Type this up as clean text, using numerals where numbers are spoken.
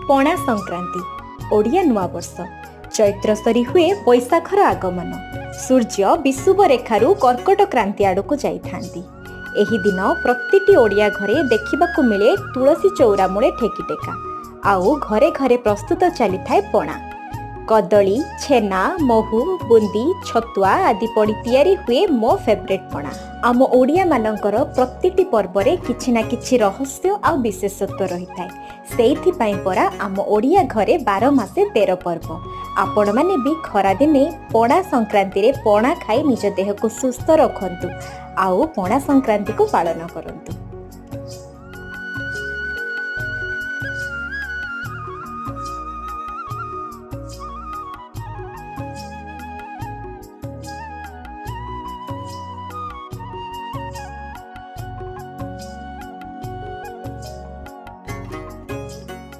पणा संक्रांति ओडिया नुआ वर्ष चैत्र सरी हुए बैशाखर आगमन सूर्य विषुव रेखारू कर्कट क्रांति आड़क जाइथांती। एही दिन प्रतिटी ओडिया घरे देखिबाकू मिले तुलसी चौरा मूले ठेकीटेका आउ घरे घरे प्रस्तुत चली थाए पणा। कदली छेना महू बुंदी छतुआ आदि पड़ी तैयारी हुए मो फेवरेट पणा। आम ओडिया मानकर प्रतिटी पर्व रे किछि ना किछि रहस्य आ विशेषत्व रही थाए। सेइथिपाई परा आम ओडिया घरे 12 मासे 13 पर्व। आपण माने भी खरा दिने पणा संक्रांति रे पणा खाई निज देह को सुस्थ रखंतु आउ पणा संक्रांति को पालन करंतु।